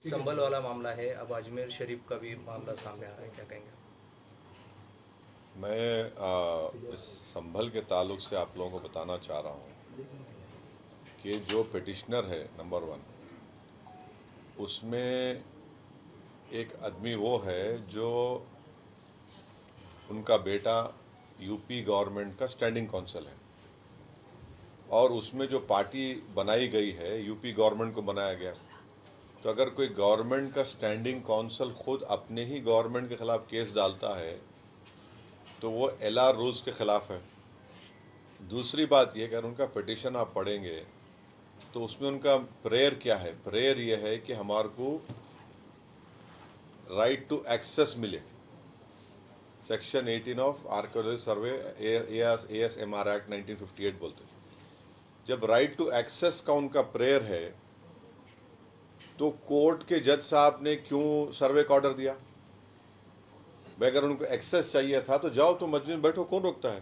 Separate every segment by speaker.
Speaker 1: संभल वाला मामला है, अब अजमेर शरीफ का भी मामला सामने आ रहा है, क्या कहेंगे?
Speaker 2: मैं इस संभल के ताल्लुक से आप लोगों को बताना चाह रहा हूँ कि जो पिटिशनर है नंबर 1, उसमें एक आदमी वो है जो उनका बेटा यूपी गवर्नमेंट का स्टैंडिंग काउंसिल है, और उसमें जो पार्टी बनाई गई है यूपी गवर्नमेंट को बनाया गया। तो अगर कोई गवर्नमेंट का स्टैंडिंग काउंसिल खुद अपने ही गवर्नमेंट के खिलाफ केस डालता है तो वो LR रूल्स के खिलाफ है। दूसरी बात यह कि अगर उनका पिटिशन आप पढ़ेंगे तो उसमें उनका प्रेयर क्या है? प्रेयर ये है कि हमारे को राइट टू एक्सेस मिले। Section 18 of archaeology survey ASMR act 1958 बोलते हैं। जब राइट टू एक्सेस का उनका प्रेयर है तो कोर्ट के जज साहब ने क्यों सर्वे का ऑर्डर दिया? भाई अगर उनको एक्सेस चाहिए था तो जाओ, तो मस्जिद में बैठो, कौन रोकता है?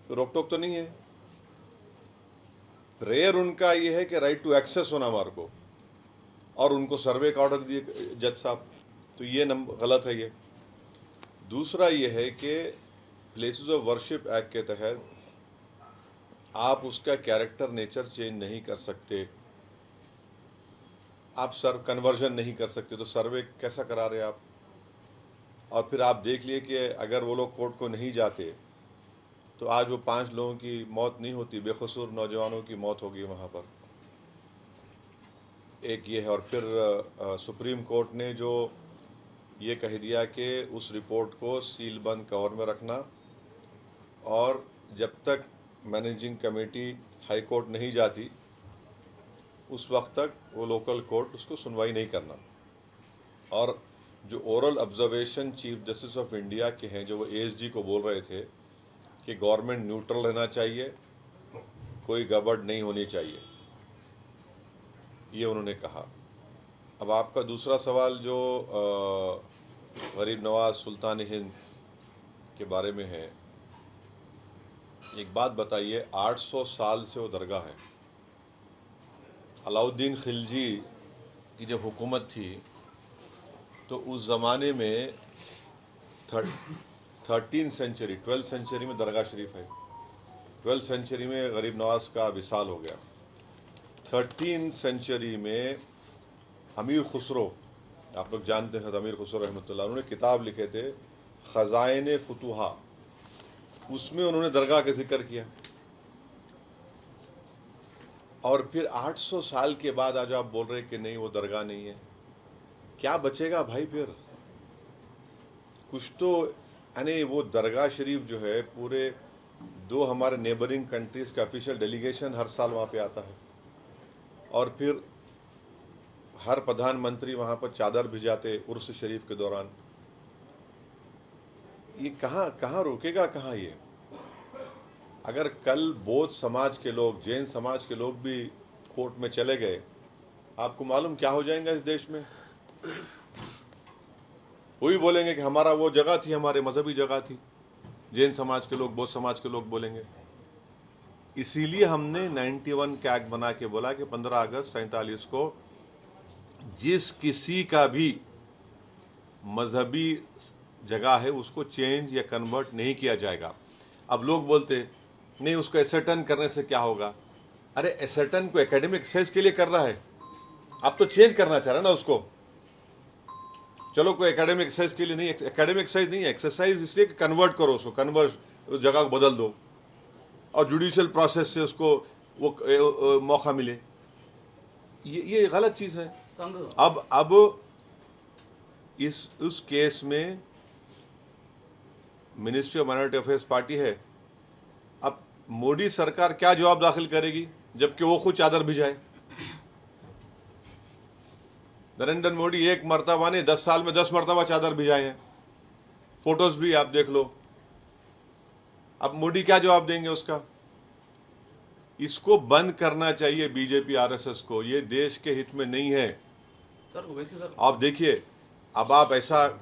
Speaker 2: तो रोक टोक तो नहीं है। प्रेयर उनका ये है कि राइट टू एक्सेस होना हमारे को, और उनको सर्वे का ऑर्डर दिए जज साहब, तो ये गलत है ये। दूसरा ये है कि प्लेसेस ऑफ वर्शिप एक्ट के तहत आप उसका कैरेक्टर नेचर चेंज नहीं कर सकते, आप कन्वर्जन नहीं कर सकते, तो सर्वे कैसा करा रहे आप? और फिर आप देख लिए कि अगर वो लोग कोर्ट को नहीं जाते तो आज वो 5 लोगों की मौत नहीं होती, बेकसूर नौजवानों की मौत होगी वहाँ पर। एक ये है। और फिर सुप्रीम कोर्ट ने जो ये कह दिया कि उस रिपोर्ट को सील बंद कवर में रखना, और जब तक मैनेजिंग कमेटी हाई कोर्ट नहीं जाती उस वक्त तक वो लोकल कोर्ट उसको सुनवाई नहीं करना। और जो oral observation chief justice of India के हैं, जो वो ASG को बोल रहे थे कि गवर्नमेंट न्यूट्रल रहना चाहिए, कोई गड़बड़ नहीं होनी चाहिए, ये उन्होंने कहा। अब आपका दूसरा सवाल जो गरीब नवाज सुल्तान हिंद के बारे में है, एक बात बताइए, 800 साल से वो दरगाह है। अलाउद्दीन खिलजी की जब हुकूमत थी तो उस ज़माने में 13th सेंचुरी 12th सेंचुरी में दरगाह शरीफ है। 12th सेंचुरी में गरीब नवाज का विसाल हो गया। 13th सेंचुरी में अमीर खुसरो, आप लोग जानते हैं अमीर खुसरो रहमतुल्लाह, उन्होंने किताब लिखे थे खजाइन फतुहा, उसमें उन्होंने दरगाह का जिक्र किया। और फिर 800 साल के बाद आज आप बोल रहे कि नहीं वो दरगाह नहीं है, क्या बचेगा भाई? फिर कुछ तो, यानी वो दरगाह शरीफ जो है, पूरे 2 हमारे नेबरिंग कंट्रीज का ऑफिशियल डेलीगेशन हर साल वहाँ पे आता है, और फिर हर प्रधानमंत्री वहाँ पर चादर भिजाते उर्स शरीफ के दौरान। ये कहाँ कहाँ रोकेगा, कहाँ ये? अगर कल बौद्ध समाज के लोग, जैन समाज के लोग भी कोर्ट में चले गए, आपको मालूम क्या हो जाएगा इस देश में? वो भी बोलेंगे कि हमारा वो जगह थी, हमारे मजहबी जगह थी। जैन समाज के लोग, बौद्ध समाज के लोग बोलेंगे। इसीलिए हमने 91 का एक्ट बना के बोला कि 15 अगस्त 47 को जिस किसी का भी मजहबी जगह है उसको चेंज या कन्वर्ट नहीं किया जाएगा। अब लोग बोलते नहीं, उसको एसर्टन करने से क्या होगा? अरे एसर्टन को एकेडमिक एक्सरसाइज के लिए कर रहा है, आप तो चेंज करना चाह रहे ना उसको। चलो कोई एकेडमिक एक्सरसाइज के लिए नहीं, एकेडमिक एक्सरसाइज नहीं है, एक्सरसाइज इसलिए कि कन्वर्ट करो उसको, उस जगह को बदल दो, और जुडिशियल प्रोसेस से उसको वो मौका मिले। ये गलत चीज़ है। अब उस केस में ministry of minority affairs party है। अब मोदी सरकार क्या जवाब दाखिल करेगी जबकि वो खुद चादर भिजाए? नरेंद्र मोदी एक मरतबा ने 10 साल में 10 मरतबा चादर भिजाए हैं, फोटोज भी आप देख लो। अब मोदी क्या जवाब देंगे उसका? इसको बंद करना चाहिए बीजेपी RSS को, ये देश के हित में नहीं है। आप देखिए, अब आप ऐसा,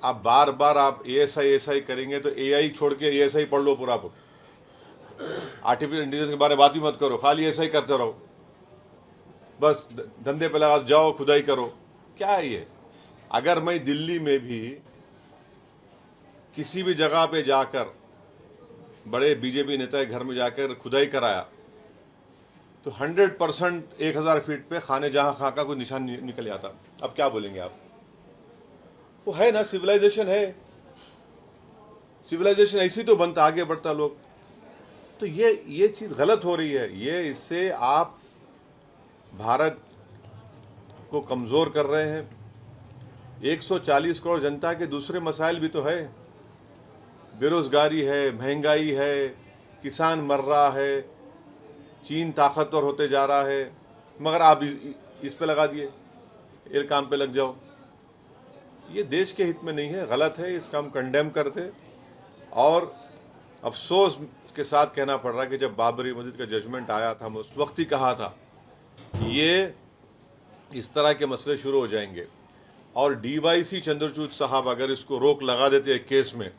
Speaker 2: आप बार बार आप ASI करेंगे तो AI छोड़ के ASI पढ़ लो पूरा। आर्टिफिशियल इंटेलिजेंस के बारे में बात भी मत करो, खाली ASI करते रहो। बस धंधे पे लगा जाओ, खुदाई करो। क्या है ये? अगर मैं दिल्ली में भी किसी भी जगह पे जाकर बड़े बीजेपी नेता के घर में जाकर खुदाई कराया तो 100% 1000 फीट पे खाने जहां खां का कोई निशान निकल आता। अब क्या बोलेंगे आप? वो है ना, सिविलाइजेशन है। सिविलाइजेशन ऐसी तो बनता, आगे बढ़ता लोग। तो ये चीज गलत हो रही है। ये इससे आप भारत को कमजोर कर रहे हैं। 140 करोड़ जनता के दूसरे मसाइल भी तो है। बेरोजगारी है, महंगाई है, किसान मर रहा है, चीन ताकतवर होते जा रहा है, मगर आप इस पे लगा दिए, ये काम पे लग जाओ। ये देश के हित में नहीं है, गलत है, इसका हम कंडेम करते। और अफसोस के साथ कहना पड़ रहा है कि जब बाबरी मस्जिद का जजमेंट आया था, हम उस वक्त ही कहा था ये इस तरह के मसले शुरू हो जाएंगे। और डीवाईसी चंद्रचूड़ साहब अगर इसको रोक लगा देते एक केस में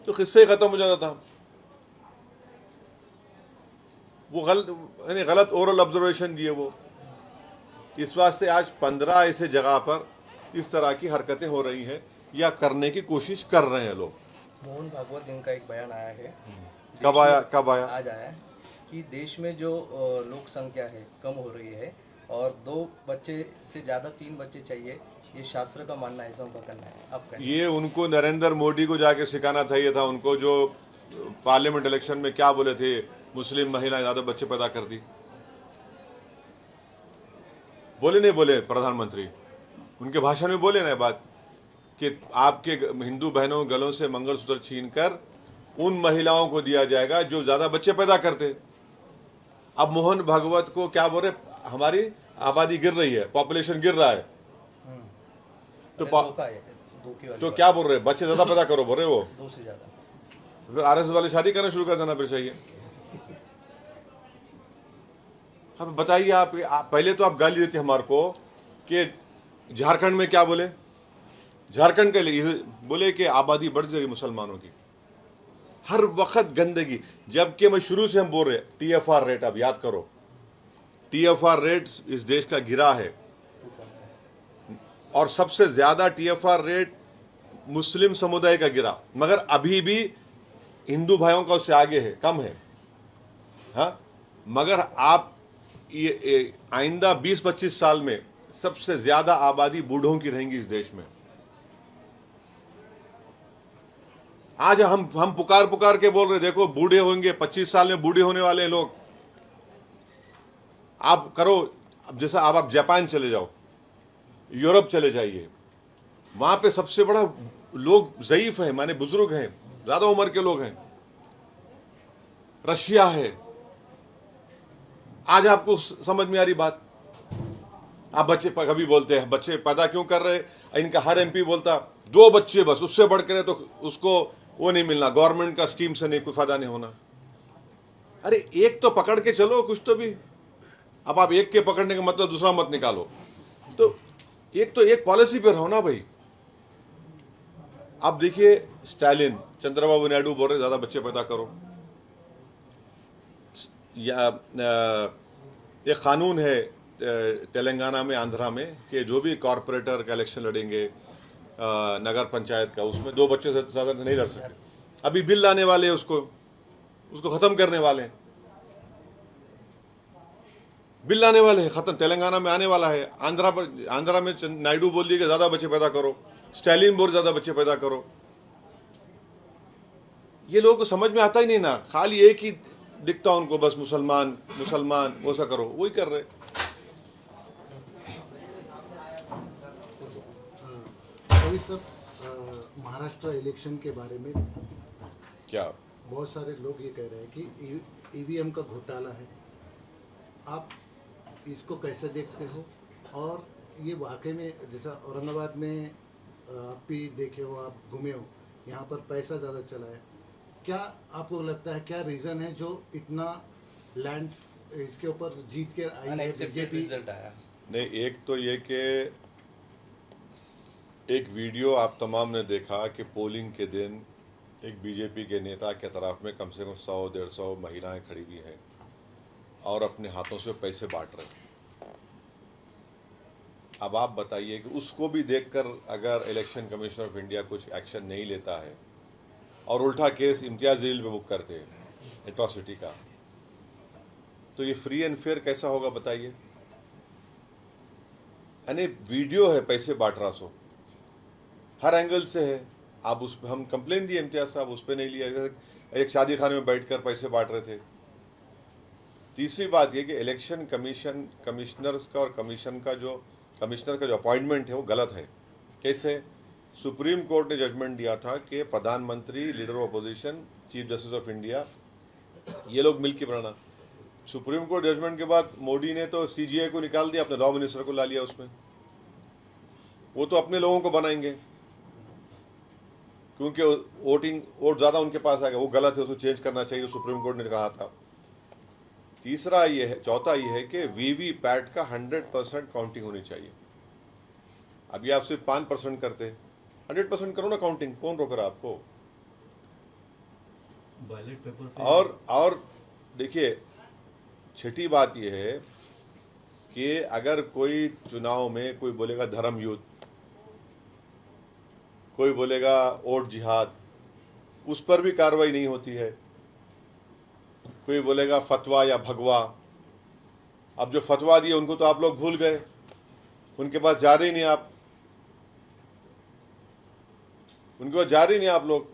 Speaker 2: तो किस्से ही खत्म हो जाता था। वो गलत ओरल ऑब्जर्वेशन दिए वो। इस वास्ते आज 15 ऐसे जगह पर इस तरह की हरकतें हो रही हैं या करने की कोशिश कर रहे हैं लोग।
Speaker 1: मोहन भागवत इनका एक बयान आया है।
Speaker 2: कब आया?
Speaker 1: आज आया है कि देश में जो लोक संख्या है कम हो रही है और 2 बच्चे से ज़्यादा 3 बच्चे चाहिए, ये शास्त्र का मानना है, ऐसा उनका करना है। आप कहें?
Speaker 2: ये उनको नरेंद्र मोदी को जाके सिखाना चाहिए था। उनको जो पार्लियामेंट इलेक्शन में क्या बोले थे, मुस्लिम महिलाएं ज्यादा बच्चे पैदा करती, बोले नहीं बोले प्रधानमंत्री? उनके भाषण में बोले ना बात कि आपके हिंदू बहनों के गलों से मंगलसूत्र छीनकर उन महिलाओं को दिया जाएगा जो ज्यादा बच्चे पैदा करते। अब मोहन भागवत को क्या बोल रहे, हमारी आबादी गिर रही है, पॉपुलेशन गिर रहा है, तो क्या बोल रहे, बच्चे ज्यादा पैदा करो बोल रहे वो,
Speaker 1: 2 से ज़्यादा।
Speaker 2: फिर आरएसएस वाले शादी करना शुरू कर देना फिर चाहिए। अब बताइए आप पहले तो आप गाली देते हमारे को कि झारखंड में क्या बोले, झारखंड के लिए बोले कि आबादी बढ़ जाएगी मुसलमानों की, हर वक्त गंदगी। जबकि मैं शुरू से हम बोल रहे टीएफआर रेट, अब याद करो, टीएफआर रेट इस देश का गिरा है और सबसे ज्यादा टीएफआर रेट मुस्लिम समुदाय का गिरा, मगर अभी भी हिंदू भाइयों का उससे आगे है, कम है। हाँ, मगर आप ये आइंदा 20-25 साल में सबसे ज्यादा आबादी बूढ़ों की रहेंगी इस देश में। आज हम पुकार के बोल रहे, देखो बूढ़े होंगे, 25 साल में बूढ़े होने वाले हैं लोग। आप करो, अब जैसा आप जापान चले जाओ, यूरोप चले जाइए, वहां पे सबसे बड़ा लोग ज़ईफ हैं, माने बुजुर्ग हैं, ज्यादा उम्र के लोग हैं। रशिया है। आज आपको समझ में आ रही बात? आप बच्चे कभी बोलते हैं बच्चे पैदा क्यों कर रहे, इनका हर एमपी बोलता 2 बच्चे बस, उससे बढ़कर तो उसको वो नहीं मिलना, गवर्नमेंट का स्कीम से नहीं कोई फायदा नहीं होना। अरे एक तो पकड़ के चलो कुछ तो भी। अब आप एक के पकड़ने का मतलब दूसरा मत निकालो, तो एक पॉलिसी पे रहो ना भाई। आप देखिए स्टालिन, चंद्रबाबू नायडू बोल रहे ज्यादा बच्चे पैदा करो, या एक कानून है तेलंगाना में, आंध्रा में, कि जो भी कॉरपोरेटर का इलेक्शन लड़ेंगे नगर पंचायत का, उसमें 2 बच्चे से ज्यादा नहीं लड़ सकते। अभी बिल लाने वाले हैं, उसको खत्म करने वाले हैं, बिल लाने वाले हैं, खत्म तेलंगाना में आने वाला है। आंध्रा में नायडू बोल दिए कि ज्यादा बच्चे पैदा करो, स्टालिन बोल ज्यादा बच्चे पैदा करो। ये लोगों को समझ में आता ही नहीं ना, खाली एक ही दिखता उनको, बस मुसलमान मुसलमान, वो सा करो, वही कर रहे।
Speaker 3: अभी सब महाराष्ट्र इलेक्शन के बारे में
Speaker 2: क्या
Speaker 3: बहुत सारे लोग ये कह रहे हैं कि ईवीएम का घोटाला है, आप इसको कैसे देखते हो? और ये वाकई में, जैसा औरंगाबाद में आप भी देखे हो, आप घूमे हो, यहाँ पर पैसा ज़्यादा चला है, क्या आपको लगता है क्या रीज़न है जो इतना लैंड इसके ऊपर जीत के आई है बीजेपी?
Speaker 1: रिजल्ट आया
Speaker 2: नहीं, एक तो ये कि एक वीडियो आप तमाम ने देखा कि पोलिंग के दिन एक बीजेपी के नेता के तरफ में कम से कम 100-150 महिलाएं खड़ी हुई हैं और अपने हाथों से पैसे बांट रहे हैं। अब आप बताइए कि उसको भी देखकर अगर इलेक्शन कमीशन ऑफ इंडिया कुछ एक्शन नहीं लेता है और उल्टा केस इम्तियाज जलील पे बुक करते हैं एट्रॉसिटी का, तो ये फ्री एंड फेयर कैसा होगा बताइए। यानी वीडियो है पैसे बांट रहा सो, हर एंगल से है। आप उस हम कंप्लेन दिए इम्तियाज साहब, उस पर नहीं लिया। एक शादी खाने में बैठकर पैसे बांट रहे थे। तीसरी बात ये कि इलेक्शन कमिश्नर्स का और कमिश्नर का जो अपॉइंटमेंट है वो गलत है। कैसे? सुप्रीम कोर्ट ने जजमेंट दिया था कि प्रधानमंत्री, leader of opposition, chief justice of India, ये लोग मिलकर बनाना। सुप्रीम कोर्ट जजमेंट के बाद मोदी ने तो सीजीआई को निकाल दिया, अपने लॉ मिनिस्टर को ला लिया उसमें। वो तो अपने लोगों को बनाएंगे क्योंकि वोट ज्यादा उनके पास आ गया। वो गलत है, उसको चेंज करना चाहिए, सुप्रीम कोर्ट ने कहा था। चौथा ये है कि वीवीपैट का 100% काउंटिंग होनी चाहिए। अभी आप सिर्फ 5% करते, 100% करो ना काउंटिंग, कौन रोक रहा आपको?
Speaker 4: बैलेट पेपर पे
Speaker 2: और देखिए, छठी बात यह है कि अगर कोई चुनाव में कोई बोलेगा धर्म युद्ध, कोई बोलेगा वोट जिहाद, उस पर भी कार्रवाई नहीं होती है। कोई बोलेगा फतवा या भगवा। अब जो फतवा दिए उनको तो आप लोग भूल गए, उनके पास जा रहे ही नहीं आप, उनके पास जा रहे ही नहीं आप लोग।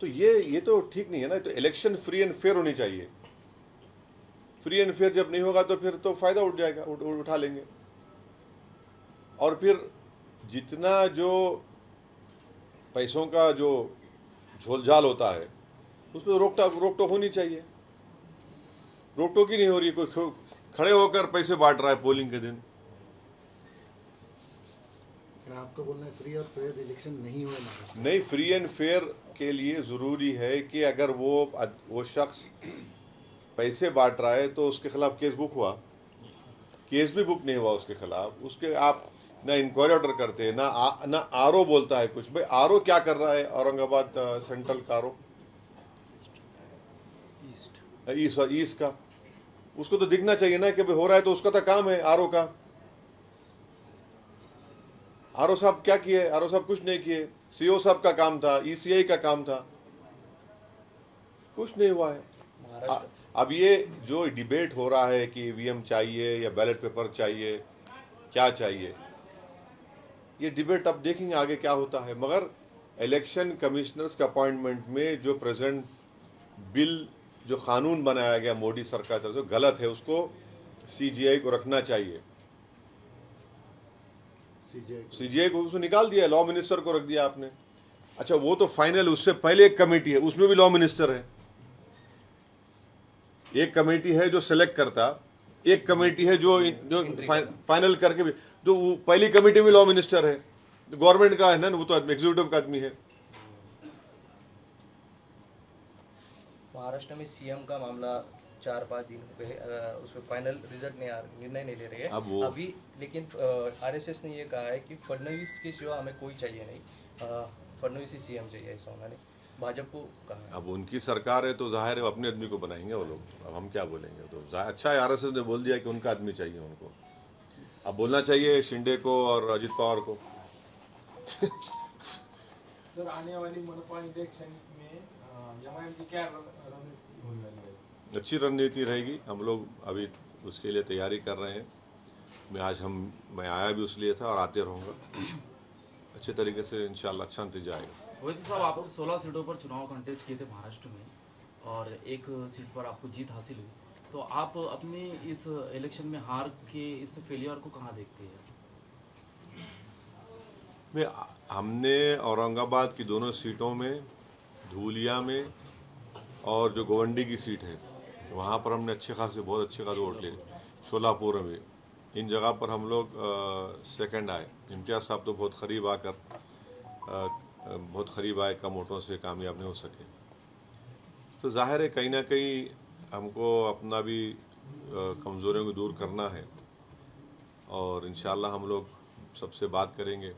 Speaker 2: तो ये तो ठीक नहीं है ना। तो इलेक्शन फ्री एंड फेयर होनी चाहिए। फ्री एंड फेयर जब नहीं होगा तो फिर तो फायदा उठ जाएगा, उठा लेंगे। और फिर जितना जो पैसों का जो झोलझाल होता है उस पर रोक टोक होनी चाहिए। रोक टोक ही नहीं हो रही। कोई खड़े होकर पैसे बांट रहा है पोलिंग के दिन।
Speaker 3: आपको बोलना है फ्री और फेयर इलेक्शन नहीं हुए ना?
Speaker 2: नहीं, फ्री एंड फेयर के लिए जरूरी है कि अगर वो शख्स पैसे बांट रहा है तो उसके खिलाफ केस बुक हुआ। केस भी बुक नहीं हुआ उसके खिलाफ, उसके आप ना इंक्वायरी ऑर्डर करते ना आरओ बोलता है कुछ। भाई आरओ क्या कर रहा है? औरंगाबाद सेंट्रल का आरओ, ईस्ट का, उसको तो दिखना चाहिए ना कि भाई हो रहा है। तो उसका तो काम है आरओ का। आरओ साहब क्या किए? आरओ साहब कुछ नहीं किए। सीओ साहब का काम था, ईसीआई का काम था, कुछ नहीं हुआ है। अब ये जो डिबेट हो रहा है कि ईवीएम चाहिए या बैलेट पेपर चाहिए, क्या चाहिए, ये डिबेट अब देखेंगे आगे क्या होता है। मगर इलेक्शन कमिश्नर्स के अपॉइंटमेंट में जो प्रेजेंट बिल, जो कानून बनाया गया मोदी सरकार तरफ से, गलत है। उसको सीजीआई को रखना चाहिए। सीजीआई को उसको निकाल दिया, लॉ मिनिस्टर को रख दिया आपने। अच्छा, वो तो फाइनल, उससे पहले एक कमेटी है, उसमें भी लॉ मिनिस्टर है। एक कमेटी है जो सिलेक्ट करता, एक कमेटी है जो फाइनल करके भी, जो पहली कमेटी में लॉ मिनिस्टर है, गवर्नमेंट का है ना, वो तो एग्जीक्यूटिव का आदमी है।
Speaker 1: महाराष्ट्र में सीएम का मामला 4-5 दिन पे उस पर फाइनल रिजल्ट निर्णय नहीं ले रही है अभी। लेकिन आरएसएस ने ये कहा है कि फडणवीस के सिवा हमें कोई चाहिए नहीं, फडणवीस ही सीएम चाहिए, ऐसा उन्होंने भाजपा को कहा है।
Speaker 2: अब उनकी सरकार है तो जाहिर है अपने आदमी को बनाएंगे वो लोग। अब हम क्या बोलेंगे? तो अच्छा है, आरएसएस ने बोल दिया कि उनका आदमी चाहिए उनको। अब बोलना चाहिए शिंदे को और अजित पवार को।
Speaker 5: सर, आने वाली मनपा इलेक्शन में एमआईएम की क्या रणनीति होने वाली है?
Speaker 2: अच्छी रणनीति रहेगी। हम लोग अभी उसके लिए तैयारी कर रहे हैं। मैं आया भी उसलिए था और आते रहूँगा। अच्छे तरीके से इंशाल्लाह अच्छा नतीजा आएगा।
Speaker 4: वैसे साहब, आप 16 सीटों पर चुनाव कंटेस्ट किए थे महाराष्ट्र में और एक सीट पर आपको जीत हासिल हुई, तो आप अपने इस इलेक्शन में हार के इस फेलियर को कहाँ देखते हैं?
Speaker 2: हमने औरंगाबाद की दोनों सीटों में, धूलिया में और जो गोवंडी की सीट है वहाँ पर हमने बहुत अच्छे खासे वोट लिए। शोलापुर में, इन जगह पर हम लोग सेकंड आए। इम्तियाज साहब तो बहुत करीब आए, कम वोटों से कामयाब नहीं हो सके। तो जाहिर है कहीं ना कहीं हमको अपना भी कमज़ोरियों को दूर करना है और इंशाल्लाह हम लोग सबसे बात करेंगे,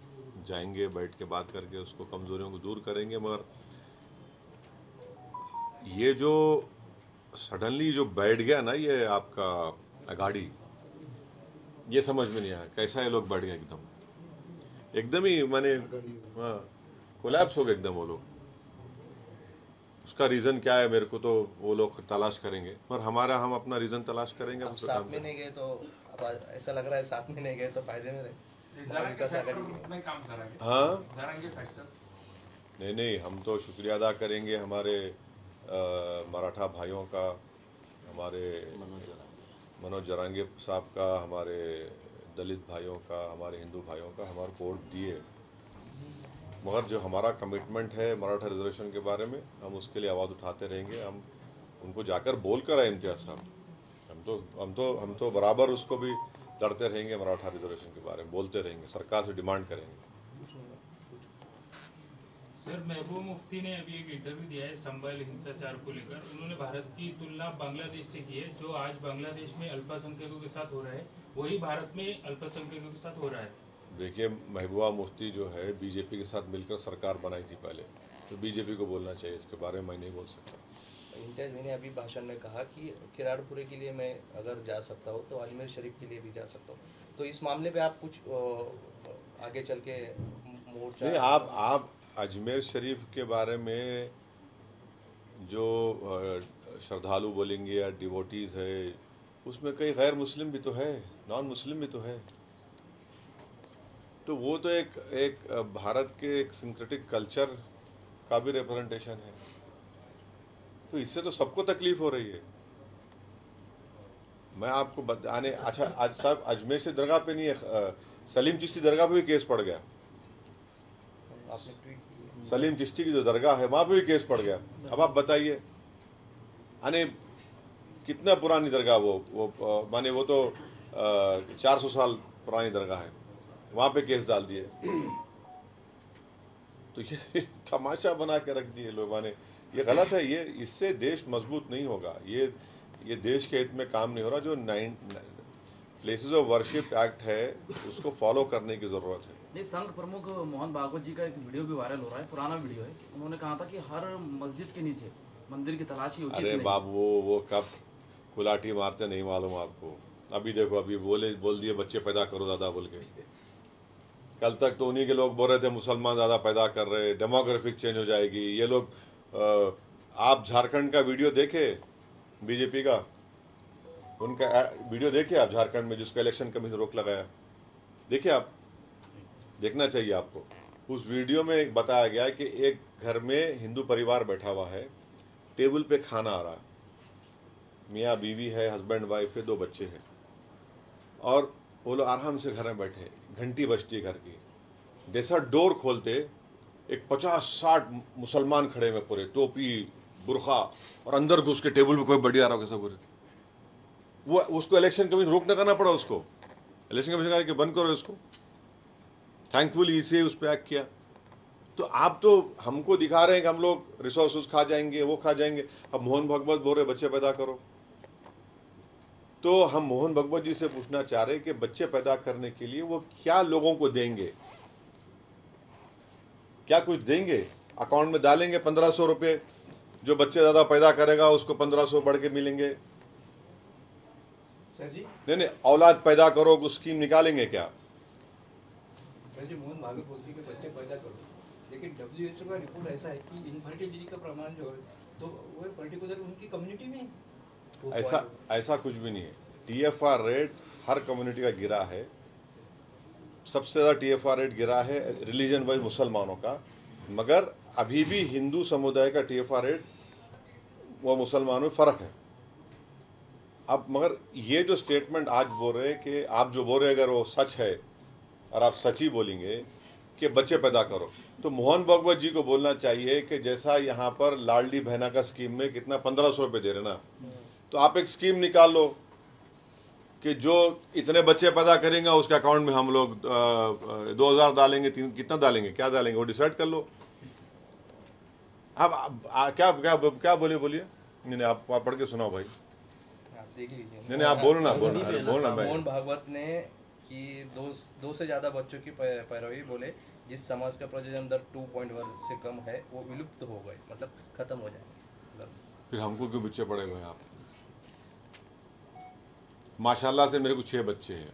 Speaker 2: जाएंगे, बैठ के बात करके उसको कमज़ोरियों को दूर करेंगे। मगर ये जो सडनली जो बैठ गया ना ये आपका अगाड़ी, ये समझ में नहीं आया कैसा ये लोग बढ़ गए एकदम ही माने हाँ कोलैप्स हो गए एकदम वो लोग। उसका रीजन क्या है मेरे को तो वो लोग तलाश करेंगे, पर हम अपना रीजन तलाश करेंगे।
Speaker 1: अब साथ में नहीं गए तो अब ऐसा लग रहा है साथ में नहीं गए तो फायदे में रहे।
Speaker 5: जरांगे फैक्टर ग्रुप में काम करेंगे।
Speaker 2: हाँ
Speaker 5: जरांगे फैक्टर
Speaker 2: नहीं, हम तो शुक्रिया अदा करेंगे हमारे मराठा भाइयों का, हमारे मनोज जरांगे साहब का, हमारे दलित भाइयों का, हमारे हिंदू भाइयों का, हमारे वोट दिए। मगर जो हमारा कमिटमेंट है मराठा रिजर्वेशन के बारे में, हम उसके लिए आवाज़ उठाते रहेंगे। हम उनको जाकर बोल कर आए इम्तियाज साहब, हम तो बराबर उसको भी लड़ते रहेंगे। मराठा रिजर्वेशन के बारे में बोलते रहेंगे, सरकार से डिमांड करेंगे।
Speaker 6: सर, महबूब मुफ्ती ने अभी एक इंटरव्यू दिया है संभल हिंसाचार को लेकर। उन्होंने भारत की तुलना बांग्लादेश से की है। जो आज बांग्लादेश में अल्पसंख्यकों के साथ हो रहा है वही भारत में अल्पसंख्यकों के साथ हो रहा है।
Speaker 2: देखिए, महबूबा मुफ्ती जो है बीजेपी के साथ मिलकर सरकार बनाई थी पहले, तो बीजेपी को बोलना चाहिए, इसके बारे में मैं नहीं बोल सकता।
Speaker 1: इम्तियाज ने अभी भाषण में कहा कि किराड़पुरे के लिए मैं अगर जा सकता हूँ तो अजमेर शरीफ के लिए भी जा सकता हूँ। तो इस मामले पे आप कुछ आगे चल के मोर्चा
Speaker 2: नहीं, आप अजमेर शरीफ के बारे में जो श्रद्धालु बोलेंगे या डिवोटीज है, उसमें कई गैर मुस्लिम भी तो है, नॉन मुस्लिम भी तो है। तो वो तो एक भारत के एक सिंक्रेटिक कल्चर का भी रिप्रेजेंटेशन है। तो इससे तो सबको तकलीफ हो रही है। मैं आपको बताने, अच्छा आज साहब अजमेर से दरगाह पे नहीं है, सलीम चिश्ती दरगाह पे भी केस पड़ गया।
Speaker 1: आपने ट्वीट किया।
Speaker 2: सलीम चिश्ती की जो दरगाह है वहां पे भी केस पड़ गया। अब आप बताइए, यानी कितना पुरानी दरगाह वो माने वो तो 400 साल पुरानी दरगाह है, वहां पे केस डाल दिए। तो ये तमाशा बना के रख दिए लोग, माने ये गलत है। ये इससे देश मजबूत नहीं होगा। ये देश के हित में काम नहीं हो रहा। जो प्लेसेस ऑफ वर्शिप एक्ट है उसको फॉलो करने की जरूरत है।
Speaker 4: नहीं, संघ प्रमुख मोहन भागवत जी का एक वीडियो भी वायरल हो रहा है, पुराना वीडियो है। उन्होंने कहा था कि हर मस्जिद के नीचे मंदिर की तलाशी उचित
Speaker 2: अरे
Speaker 4: नहीं।
Speaker 2: बाबू, वो कब कुलाटी मारते नहीं मालूम आपको। अभी देखो, अभी बोल दिए बच्चे पैदा करो दादा बोल के। कल तक तो उन्हीं के लोग बोल रहे थे मुसलमान ज़्यादा पैदा कर रहे, डेमोग्राफिक चेंज हो जाएगी। ये लोग आप झारखंड का वीडियो देखे बीजेपी का, उनका वीडियो देखे आप झारखंड में जिसका इलेक्शन कमीशन रोक लगाया, देखिए आप, देखना चाहिए आपको। उस वीडियो में बताया गया कि एक घर में हिंदू परिवार बैठा हुआ है, टेबल पे खाना आ रहा है, मियाँ बीवी है, हस्बैंड वाइफ है, 2 बच्चे हैं, और वो लोग आराम से घर में बैठे, घंटी बजती है घर की, जैसा डोर खोलते एक 50-60 मुसलमान खड़े में, पूरे टोपी बुरखा, और अंदर घुस के टेबल पे कोई बढ़िया आ रहा कैसा पूरे। वो उसको इलेक्शन कमीशन रोक न करना पड़ा उसको। इलेक्शन कमीशन कहा कि बंद करो इसको। थैंकफुली इसे उस पर एक्ट किया। तो आप तो हमको दिखा रहे हैं कि हम लोग रिसोर्सेज खा जाएंगे, वो खा जाएंगे। अब मोहन भागवत बोल रहे बच्चे पैदा करो, तो हम मोहन भागवत जी से पूछना चाह रहे कि बच्चे पैदा करने के लिए वो क्या लोगों को देंगे, क्या कुछ देंगे? अकाउंट में डालेंगे 1500 रुपये, जो बच्चे ज्यादा पैदा करेगा उसको 1500 बढ़ के मिलेंगे?
Speaker 7: सर जी,
Speaker 2: नहीं, औलाद पैदा करो कुछ स्कीम निकालेंगे क्या?
Speaker 7: सर जी, मोहन भागवत बोलती है कि बच्चे पैदा करो, लेकिन WHO का रिपोर्ट ऐसा है कि इनफर्टिलिटी का प्रमाण जो है तो वो पर्टिकुलर उनकी कम्युनिटी में
Speaker 2: ऐसा कुछ भी नहीं है। TFR रेट हर कम्युनिटी का गिरा है। सबसे ज़्यादा TFR रेट गिरा है रिलीजन वाइज मुसलमानों का, मगर अभी भी हिंदू समुदाय का TFR रेट वो मुसलमानों में फ़र्क है। अब मगर ये जो स्टेटमेंट आज बोल रहे हैं कि आप जो बोल रहे हैं अगर वो सच है और आप सच ही बोलेंगे कि बच्चे पैदा करो, तो मोहन भागवत जी को बोलना चाहिए कि जैसा यहाँ पर लाडली बहना का स्कीम में कितना 1500 रुपये दे रहे ना, तो आप एक स्कीम निकाल लो कि जो इतने बच्चे पैदा करेंगे उसके अकाउंट में हम लोग 2000 डालेंगे, कितना डालेंगे, क्या डालेंगे वो डिसाइड कर लो। अब क्या बोलिए। नहीं, आप पढ़ के सुनाओ भाई।
Speaker 1: आप देख लीजिए।
Speaker 2: नहीं, आप बोलना भाई।
Speaker 1: मोहन भागवत ने कि दो से ज्यादा बच्चों की पैरवी बोले जिस समाज का प्रजनन दर 2.1 से कम है वो विलुप्त हो गए, मतलब खत्म हो जाए।
Speaker 2: फिर हमको क्यों बच्चे पड़े हुए आप? माशाल्लाह से मेरे को 6 बच्चे हैं,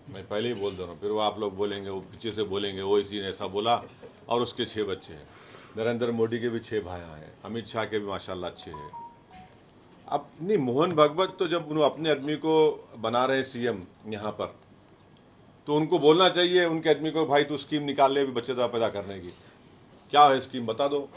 Speaker 2: मैं पहले ही बोल दे रहा हूँ, फिर वो आप लोग बोलेंगे, वो पीछे से बोलेंगे वो इसी ने ऐसा बोला। और उसके 6 बच्चे हैं, नरेंद्र मोदी के भी 6 भाइयाँ हैं, अमित शाह के भी माशाल्लाह अच्छे हैं। अब नहीं, मोहन भागवत तो जब उन्होंने अपने आदमी को बना रहे सीएम यहाँ पर, तो उनको बोलना चाहिए उनके आदमी को, भाई तू स्कीम निकाल ले अभी बच्चे पैदा करने की, क्या है स्कीम बता दो।